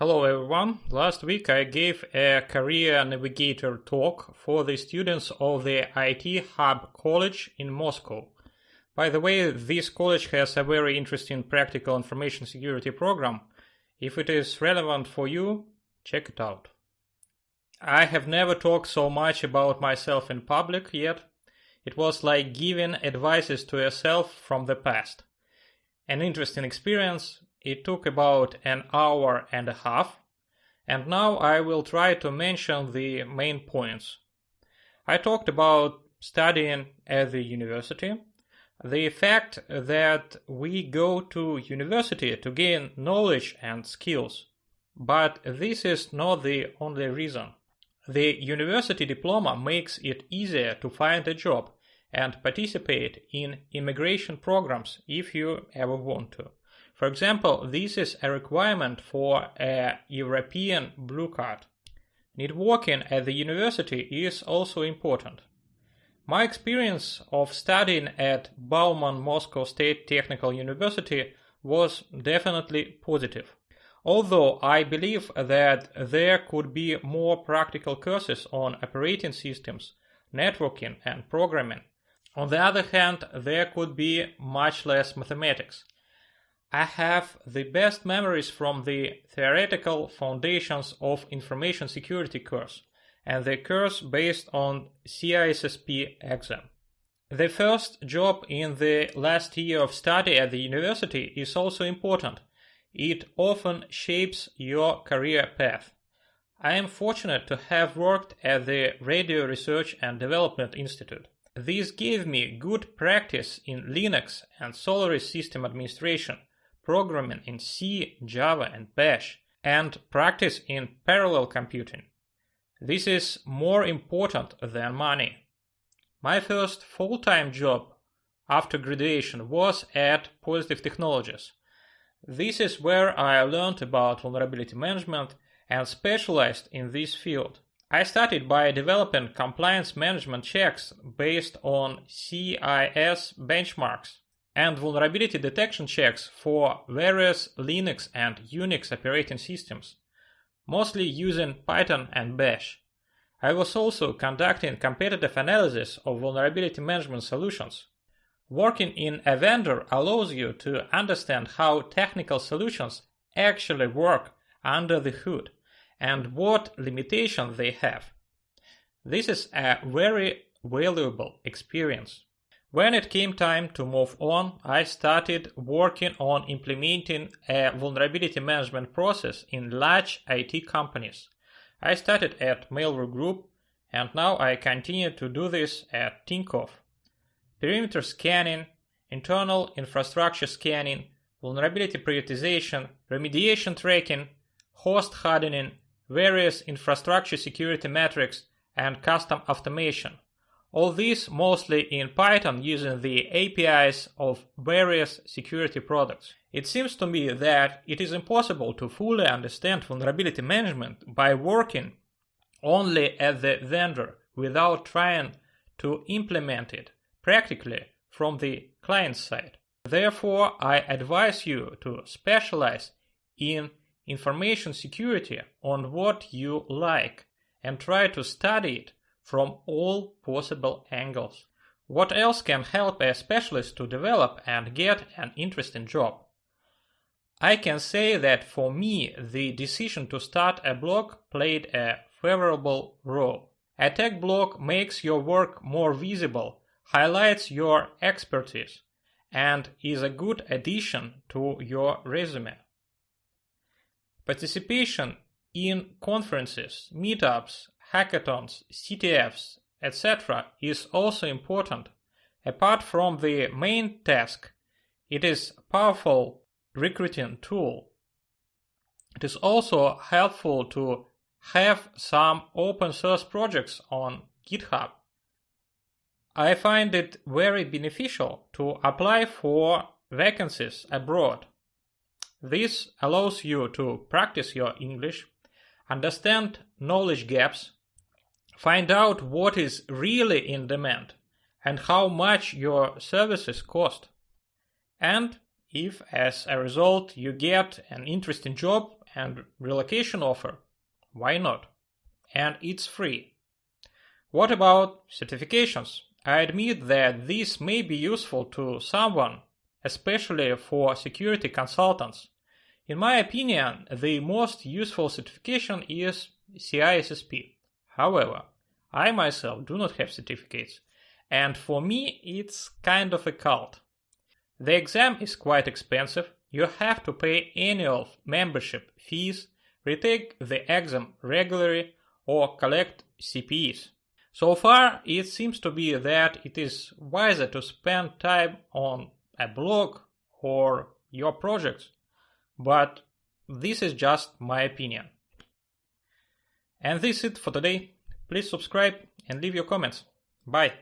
Hello everyone. Last week I gave a career Navigator talk for the students of the IT Hub College in Moscow. By the way, this college has a very interesting practical information security program. If it is relevant for you, check it out. I have never talked so much about myself in public yet. It was like giving advices to yourself from the past. An interesting experience. It took about an hour and a half, and now I will try to mention the main points. I talked about studying at the university, the fact that we go to university to gain knowledge and skills, but this is not the only reason. The university diploma makes it easier to find a job and participate in immigration programs if you ever want to. For example, this is a requirement for a European blue card. Networking at the university is also important. My experience of studying at Bauman Moscow State Technical University was definitely positive. Although I believe that there could be more practical courses on operating systems, networking and programming. On the other hand, there could be much less mathematics. I have the best memories from the Theoretical Foundations of Information Security course and the course based on CISSP exam. The first job in the last year of study at the university is also important. It often shapes your career path. I am fortunate to have worked at the Radio Research and Development Institute. This gave me good practice in Linux and Solaris system administration, programming in C, Java and Bash, and practice in parallel computing. This is more important than money. My first full-time job after graduation was at Positive Technologies. This is where I learned about vulnerability management and specialized in this field. I started by developing compliance management checks based on CIS benchmarks and vulnerability detection checks for various Linux and Unix operating systems, mostly using Python and Bash. I was also conducting competitive analysis of vulnerability management solutions. Working in a vendor allows you to understand how technical solutions actually work under the hood and what limitations they have. This is a very valuable experience. When it came time to move on, I started working on implementing a vulnerability management process in large IT companies. I started at Mail.ru Group, and now I continue to do this at Tinkoff. Perimeter scanning, internal infrastructure scanning, vulnerability prioritization, remediation tracking, host hardening, various infrastructure security metrics, and custom automation. All this mostly in Python using the APIs of various security products. It seems to me that it is impossible to fully understand vulnerability management by working only at the vendor without trying to implement it practically from the client side. Therefore, I advise you to specialize in information security on what you like and try to study it from all possible angles. What else can help a specialist to develop and get an interesting job? I can say that for me, the decision to start a blog played a favorable role. A tech blog makes your work more visible, highlights your expertise, and is a good addition to your resume. Participation in conferences, meetups, hackathons, CTFs, etc. is also important. Apart from the main task, it is a powerful recruiting tool. It is also helpful to have some open source projects on GitHub. I find it very beneficial to apply for vacancies abroad. This allows you to practice your English, understand knowledge gaps, find out what is really in demand and how much your services cost. And if as a result you get an interesting job and relocation offer. Why not? And it's free. What about certifications? I admit that this may be useful to someone, especially for security consultants. In my opinion, the most useful certification is CISSP. However, I myself do not have certificates, and for me it's kind of a cult. The exam is quite expensive. You have to pay annual membership fees, retake the exam regularly, or collect CPEs. So far, it seems to be that it is wiser to spend time on a blog or your projects, but this is just my opinion. And this is it for today. Please subscribe and leave your comments. Bye.